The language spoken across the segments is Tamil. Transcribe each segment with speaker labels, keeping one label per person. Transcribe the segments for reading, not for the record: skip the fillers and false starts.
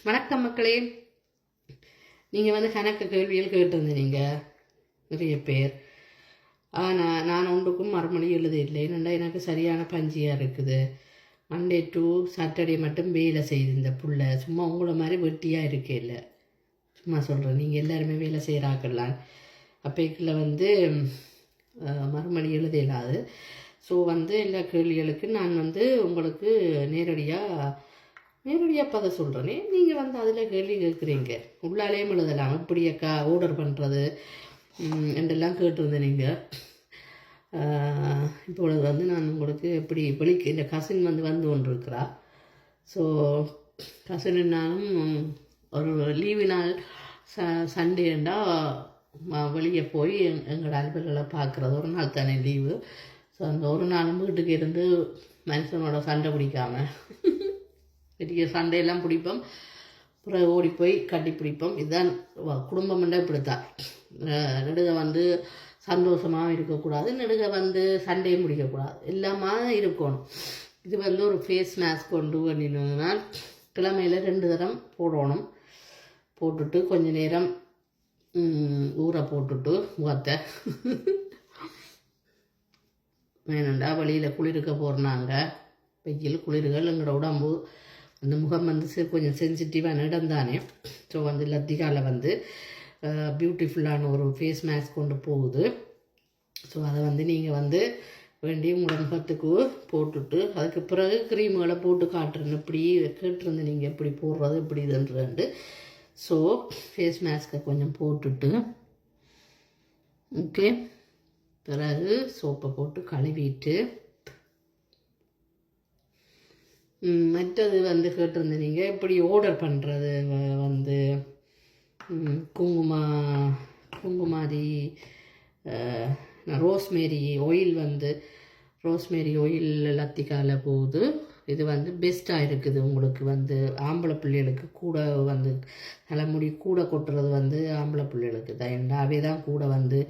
Speaker 1: வணக்கம் மக்களே. நீங்கள் வந்து கணக்கு கேள்விகள் கேட்டிருந்தீங்க நிறைய பேர். ஆனால் நான் ஒன்றுக்கும் மறுமொழி எழுதில்லை. என்னென்னா எனக்கு சரியான பஞ்சியாக இருக்குது. மண்டே டு சாட்டர்டே மட்டும் வேலை செய்யுது இந்த புள்ள. சும்மா உங்களை மாதிரி வெட்டியாக இருக்கே இல்லை. சும்மா சொல்கிறேன், நீங்கள் எல்லாருமே வேலை செய்கிறாக்கலாம். அப்போக்கில் வந்து மறுமொழி எழுதலாது. ஸோ வந்து எல்லா கேள்விகளுக்கு நான் வந்து உங்களுக்கு நேரடியாக பதை சொல்கிறேனே. நீங்கள் வந்து அதில் கேள்வி கேட்குறீங்க. உள்ளாலேயும் எழுதலாம். எப்படி அக்கா ஆர்டர் பண்ணுறது என்றெல்லாம் கேட்டிருந்தேன். நீங்கள் இப்பொழுது வந்து நான் உங்களுக்கு எப்படி வெளிக்கு இந்த கசின் வந்து கொண்டிருக்கிறா. ஸோ கசின்னாலும் ஒரு லீவு நாள் சண்டேண்டா வெளியே போய் எங்களோட அலுவலர்களை பார்க்குறது. ஒரு நாள் தானே லீவு. ஸோ அந்த ஒரு நாளும் வீட்டுக்கு இருந்து மனுஷனோட சண்டை பிடிக்காமல் பெரிய சண்டையெல்லாம் பிடிப்போம். அப்புறம் ஓடி போய் கட்டி பிடிப்போம். இதுதான் குடும்பம்னா இப்படித்தான். நெடுக வந்து சந்தோஷமாக இருக்கக்கூடாது, நெடுக வந்து சண்டையும் பிடிக்கக்கூடாது, எல்லாமா இருக்கணும். இது வந்து ஒரு ஃபேஸ் மாஸ்க் கொண்டு பண்ணினா கிழமையில் 2 தரம் போடணும். போட்டுட்டு கொஞ்ச நேரம் ஊற போட்டுட்டு முகத்தை வேணுண்டா வெளியில் குளிர்க்க போடுறாங்க. வெயில் குளிர்கள் எங்களோட உடம்பு அந்த முகம் வந்து கொஞ்சம் சென்சிட்டிவான இடம் தானே. ஸோ வந்து லத்திகாவில் வந்து பியூட்டிஃபுல்லான ஒரு ஃபேஸ் மாஸ்க் கொண்டு போகுது. ஸோ அதை வந்து நீங்கள் வந்து வேண்டி உங்களோட முகத்துக்கு போட்டுட்டு அதுக்கு பிறகு க்ரீம்களை போட்டு காட்டுறேன்னு இப்படி கேட்டுருந்து நீங்கள் எப்படி போடுறது எப்படி இதுன்றது. ஸோ ஃபேஸ் மாஸ்கை கொஞ்சம் போட்டுட்டு ஓகே, பிறகு சோப்பை போட்டு கழுவிட்டு மற்றது வந்து கேட்டிருந்தேன் நீங்கள் எப்படி ஆர்டர் பண்ணுறது. வந்து குங்குமாதி ரோஸ்மேரி ஆயில் வந்து ரோஸ்மேரி ஆயில் லத்திக்காவில் போகுது. இது வந்து பெஸ்ட்டாக இருக்குது. உங்களுக்கு வந்து ஆம்பளை பிள்ளைகளுக்கு கூட வந்து தலைமுடி கூட கொட்டுறது வந்து ஆம்பளை பிள்ளைகளுக்கு தான். என்னாவே தான் கூட வந்து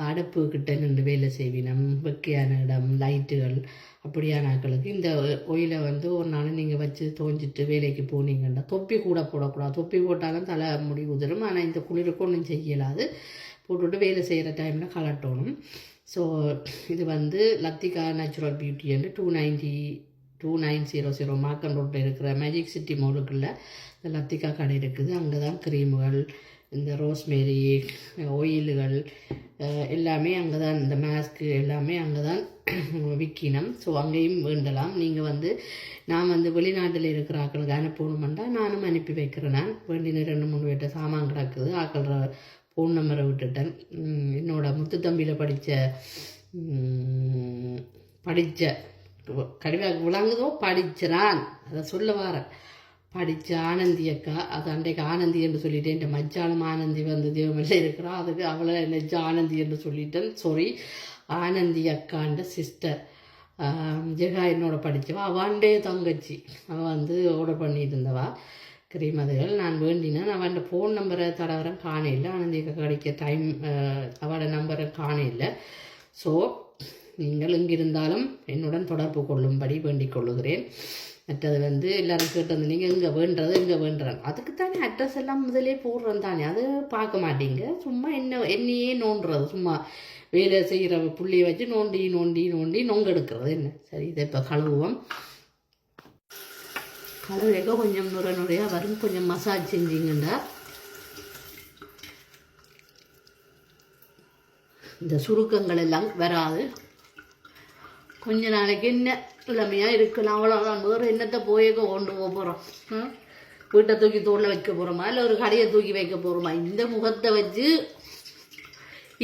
Speaker 1: அடுப்பு கிட்ட நின்று வேலை செய்வினம், வெக்கையான இடம், லைட்டுகள் அப்படியான ஆட்களுக்கு இந்த ஒயிலை வந்து ஒரு நாள் நீங்கள் வச்சு தோஞ்சிட்டு வேலைக்கு போனீங்கன்னா தொப்பி கூட போடக்கூடாது. தொப்பி போட்டாலும் தலை முடி உதிரும். ஆனால் இந்த குளிருக்கு ஒன்றும் செய்யலாது. போட்டுவிட்டு வேலை செய்கிற டைமில் கலட்டணும். ஸோ இது வந்து லத்திகா நேச்சுரல் பியூட்டி என்று 2900 மார்க்கன் ரோட்டில் இருக்கிற மேஜிக் சிட்டி மாலுக்குள்ள இந்த லத்திகா கடை இருக்குது. அங்கே தான் க்ரீமுகள், இந்த ரோஸ்மேரி ஆயில்கள் எல்லாமே அங்கே தான், இந்த மாஸ்க்கு எல்லாமே அங்கே தான் விற்கினம். ஸோ அங்கேயும் வேண்டலாம். நீங்கள் வந்து நான் வந்து வெளிநாட்டில் இருக்கிற ஆக்களுக்கு அனுப்பணுமெண்டா நானும் அனுப்பி வைக்கிறேன். நான் வேண்டின 2-3 பேர்ட்ட சாமான் கிடக்குது. ஆக்கள ஃபோன் நம்பரை விட்டுட்டேன். என்னோட முத்துத்தம்பியில் படித்த கடிவாக்கு விளங்குதோ படிச்சான், அதை சொல்ல வாரேன். படித்த ஆனந்தி அக்கா, அது அன்றைக்கு ஆனந்தி என்று சொல்லிட்டேன். இந்த மச்சாலும் ஆனந்தி வந்து தேவமில்லை இருக்கிறா, அதுக்கு அவளை நெஜ ஆனந்தி என்று சொல்லிட்டேன். சாரி. ஆனந்தி அக்காண்ட சிஸ்டர் ஜெகா என்னோட படித்தவா, அவன்டே தங்கச்சி. அவள் வந்து ஆர்டர் பண்ணிட்டு இருந்தவா கிரீம் அதுகள். நான் வேண்டினேன். அவன் ஃபோன் நம்பரை தடவரன் காண இல்லை. ஆனந்தி அக்கா கிடைக்க டைம் அவளோட நம்பரை காண இல்லை. ஸோ நீங்கள் இங்கிருந்தாலும் என்னுடன் தொடர்பு கொள்ளும்படி வேண்டிக் கொள்ளுகிறேன். மற்றது வந்து எல்லோரும் கேட்டு நீங்கள் இங்கே வேண்டுறாங்க. அதுக்கு தானே அட்ரஸ் எல்லாம் முதலே போடுறோம் தானே. அது பார்க்க மாட்டீங்க. சும்மா என்னையே நோண்டுறது. சும்மா வேலை செய்கிற புள்ளியை வச்சு நோண்டி நொங்கெடுக்கிறது என்ன. சரி, இதை இப்போ கழுவுவோம். கழுவிக்க கொஞ்சம் நுரையாக வரும். கொஞ்சம் மசாஜ் செஞ்சிங்கன்னா இந்த சுருக்கங்கள் எல்லாம் வராது. கொஞ்ச நாளைக்கு என்ன இளமையாக இருக்கலாம். அவ்வளோதான். வேறு என்னத்தை கொண்டு போக போகிறோம்? வீட்டை தூக்கி தோளில் வைக்க போகிறோமா, இல்லை ஒரு கடையை தூக்கி வைக்க போகிறோமா? இந்த முகத்தை வச்சு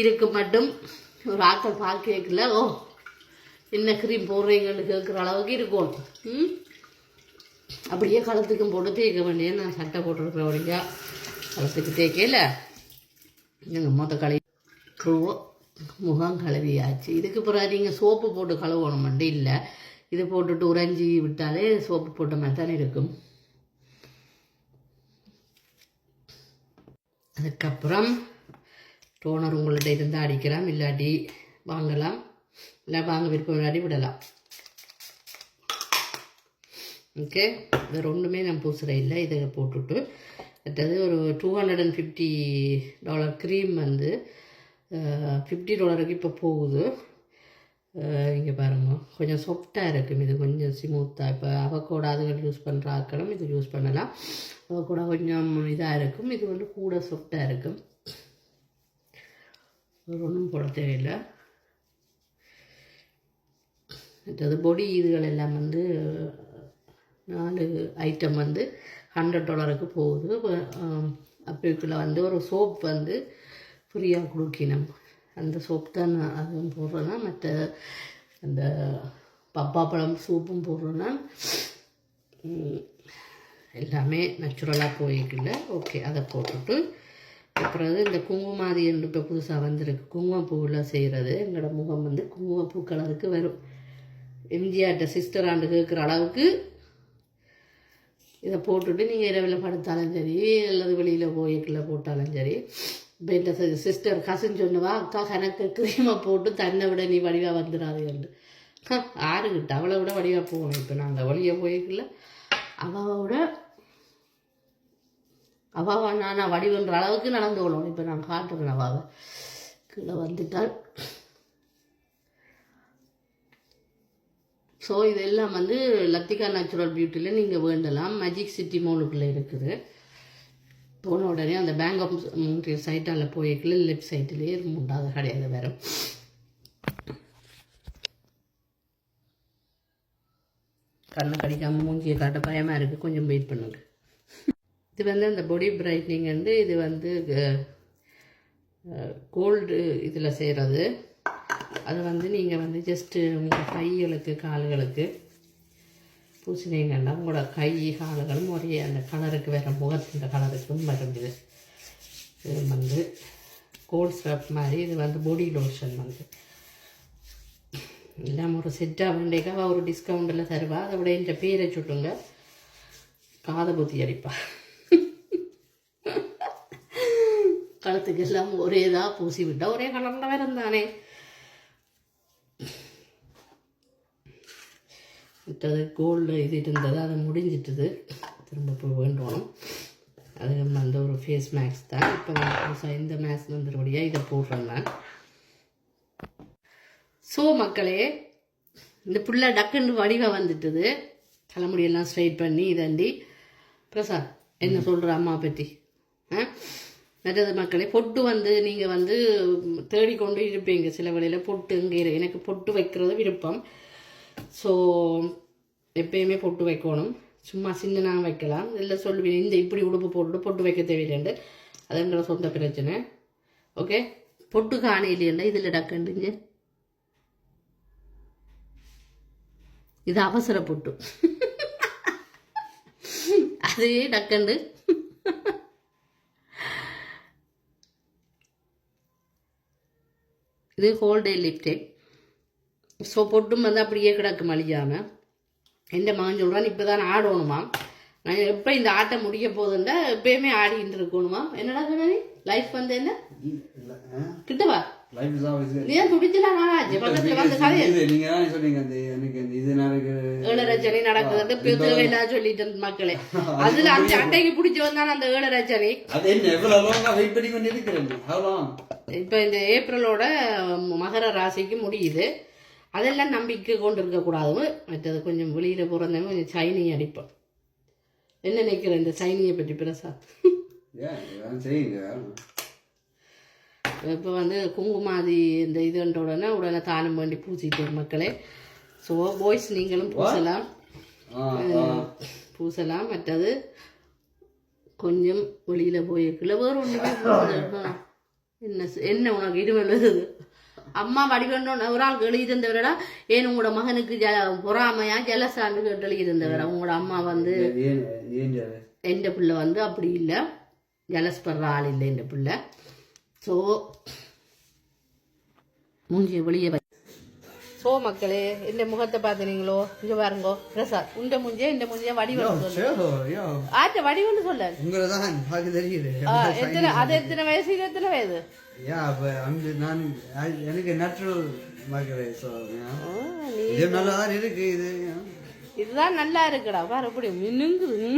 Speaker 1: இருக்க மட்டும் ஒரு ஆக்கள் பார்க்கல. ஓ, என்ன க்ரீம் போடுறீங்கன்னு கேட்குற அளவுக்கு இருக்கணும். அப்படியே களத்துக்கும் போட்டு தேய்க்க வேண்டிய. நான் சட்டை போட்டுருக்குற வழியா களத்துக்கு தேய்க்கல. எங்கள் மொத்த முகம் கழுவியாச்சு. இதுக்கு பிறகு நீங்கள் சோப்பு போட்டு கழுவணுமெண்டு இல்லை. இது போட்டுட்டு உறைஞ்சி விட்டாலே சோப்பு போட்ட மாதிரி தானே இருக்கும். அதுக்கப்புறம் டோனர் உங்கள்கிட்ட இருந்தால் அடிக்கலாம், இல்லாட்டி வாங்கலாம். இல்லை வாங்க விருப்பம் இல்லாட்டி விடலாம். ஓகே, வேறு ஒன்றுமே நான் பூசுகிறேன் இல்லை. இதை போட்டுட்டு மற்றது ஒரு $250 க்ரீம் வந்து $50 இப்போ போகுது. இங்கே பாருங்க, கொஞ்சம் சாஃப்டாக இருக்கும். இது கொஞ்சம் ஸ்மூத்தாக. இப்போ அவக்கூட அதுகள் யூஸ் பண்ணுற ஆக்களும் இது யூஸ் பண்ணலாம். அவக்கூட கொஞ்சம் இதாக இருக்கும். இது வந்து கூட சாஃப்டாக இருக்கும். ஒன்றும் போட தேவையில்லை. மற்றது பொடி இதுகள் எல்லாம் வந்து 4 ஐட்டம் வந்து $100 போகுது. அப்படிக்குள்ள வந்து ஒரு சோப் வந்து ஃப்ரீயாக கொடுக்கணும். அந்த சோப் தான் அதுவும் போடுறேன்னா. மற்ற அந்த பப்பாப்பழம் சூப்பும் போடுறேன்னா. எல்லாமே நேச்சுரலாக போய்க்குள்ள. ஓகே, அதை போட்டுட்டு அப்புறம் இந்த குங்குமாதி என்று இப்போ புதுசாக வந்திருக்கு. குங்குமப்பூவில் செய்கிறது. எங்களோட முகம் வந்து குங்குமப்பூ கலருக்கு வரும். எம்ஜிஆர்ட்ட சிஸ்டர் ஆண்டு கேட்குற அளவுக்கு இதை போட்டுட்டு நீங்கள் இரவில் படுத்தாலும் சரி, அல்லது வெளியில் போய்க்குள்ள போட்டாலும் சரி. இப்போ இந்த சிஸ்டர் கசின் சொன்னவா, அக்கா கணக்கு க்ரீமை போட்டு தன்னை விட நீ வடிவாக வந்துடாதுன்னு. ஆறுகிட்ட அவளை விட வடிவாக போகணும். இப்போ நாங்கள் வழியாக போய்க்குள்ள அவாவை நான் வடிவன்ற அளவுக்கு நடந்து கொள்ளணும். இப்போ நான் காட்டுறேன். அவாவை கீழே வந்துட்டால். ஸோ இதெல்லாம் வந்து லத்திகா நேச்சுரல் பியூட்டியில் நீங்கள் வேண்டலாம். மேஜிக் சிட்டி மாலுக்குள்ளே இருக்குது. போன உடனே அந்த பேங்க் ஆஃப் மோன்ட்ரியல் சைட்டால் போய்க்குள்ள லெஃப்ட் சைட்லேயே உண்டாத கிடையாது வேறு. கண்ணை கடிக்காமல் மூஞ்சியை காட்ட பயமாக இருக்குது. கொஞ்சம் வெயிட் பண்ணுங்க. இது வந்து அந்த பாடி பிரைட்னிங் வந்து இது வந்து கோல்டு இதில் செய்கிறது. அதை வந்து நீங்கள் வந்து ஜஸ்ட்டு உங்கள் கைகளுக்கு கால்களுக்கு பூசினீங்கன்னா உங்களோட கை கால்களும் ஒரே அந்த கலருக்கு வேறு முகத்தின் கலருக்கும் வருது. இது வந்து கோல்ட் ஸ்க்ரப் மாதிரி. இது வந்து பாடி லோஷன் வந்து எல்லாம் ஒரு செட்டாக வேண்டியக்காக ஒரு டிஸ்கவுண்டில் தருவா. அதை விட இந்த பேரை சுட்டுங்க, காதை புத்தி அடிப்பா. கழுத்துக்கு எல்லாம் ஒரே இதாக பூசி விட்டால் ஒரே கலரில் வேறு தானே. மற்றது கோல்டு இது இருந்தது, அது முடிஞ்சிட்டுது. திரும்ப போய் வேண்டணும். அது அந்த ஒரு ஃபேஸ் மேக்ஸ் தான். இப்போ புதுசாக இந்த மேக்ஸ் வந்துருபடியாக இதை போடுறேன் நான். ஸோ மக்களே, இந்த புள்ள டக்குன்னு வடிவாக வந்துட்டுது. தலைமுடியெல்லாம் ஸ்ட்ரைட் பண்ணி இதண்டி. பிரசாத் என்ன சொல்கிற அம்மா பற்றி? மற்றது மக்களே, பொட்டு வந்து நீங்கள் வந்து தேடிக்கொண்டு இருப்பீங்க. சில வேளையில் பொட்டு இங்கே எனக்கு பொட்டு வைக்கிறது விருப்பம். ஸோ எப்பயுமே பொட்டு வைக்கணும். சும்மா சின்னனாக வைக்கலாம். இல்லை சொல்லுவீங்க இந்த இப்படி உடுப்பு போட்டுட்டு பொட்டு வைக்க தேவையில்லைண்டு. அதுன்ற சொந்த பிரச்சனை. ஓகே, பொட்டு காணி இல்லையா இதில் டக்குண்டுங்க. இது அவசர பொட்டு. அதே டக்கண்டு. இது ஹோல் டே லிப்ஸ்டிக். ஸோ பொட்டும் வந்து அப்படியே கிடக்கு மலியாமல். எந்த மகன் சொல்கிறான் இப்போ தான் ஆடணுமா. நான் எப்போ இந்த ஆட்டை முடிக்க போதுண்டா எப்பயுமே ஆடிக்கிட்டு இருக்கணுமா. என்னடா சொன்ன லைஃப் வந்து என்ன கிட்டவா நீ துடிச்சலாம். நானாச்சு பக்கத்தில் வந்து கதையை 7 நடக்குது தேவையில்லாத சொல்லிட்டு மக்களே. அதுல அந்த அட்டைக்கு பிடிச்சி வந்தாலும் அந்த 7 இப்ப இந்த ஏப்ரலோட மகர ராசிக்கு முடியுது. அதெல்லாம் நம்பிக்கை கொண்டு இருக்கக்கூடாது. மற்றது கொஞ்சம் வெளியில போறதுனால கொஞ்சம் சைனி அடிப்போம். என்ன நினைக்கிற இந்த சைனியை பற்றி பிரசாத்? இப்போ வந்து குங்குமாதி இந்த இதுன்ற உடனே தானம் வேண்டி பூசிட்டு மக்களே. ஸோ பாய்ஸ் நீங்களும் பூசலாம். மற்றது கொஞ்சம் வெளியில் போயிருக்குல்ல வேறு ஒன்றுமே என்ன உனக்கு இடுவது அம்மா வடிவண்டோம். ஒரு ஆள் எழுதியிருந்தவரடா ஏன் உங்களோட மகனுக்கு பொறாமையா ஜலசாண்டு கேட்டு எழுதியிருந்தவரா. உங்களோட அம்மா வந்து எந்த பிள்ளை வந்து அப்படி இல்லை, ஜலஸ் படுற ஆள் இல்லை எந்த பிள்ளை. ஸோ மூஞ்சிய வெளியே ஸோ மக்களே, இந்த முகத்தை பார்த்துனீங்களோ? இங்கே பாருங்கோ பிரசாத், இந்த மூஞ்சிய வடிவம் ஆச்ச வடிவம்னு சொல்ல. எத்தனை அது எத்தனை வயசு? இது எத்தனை வயது?
Speaker 2: எனக்கு நேச்சுரல் மகளே. ஸோ இது நல்லா தான் இருக்கு. இது
Speaker 1: இதுதான் நல்லா இருக்குடா பாரு எப்படி மினுங்குது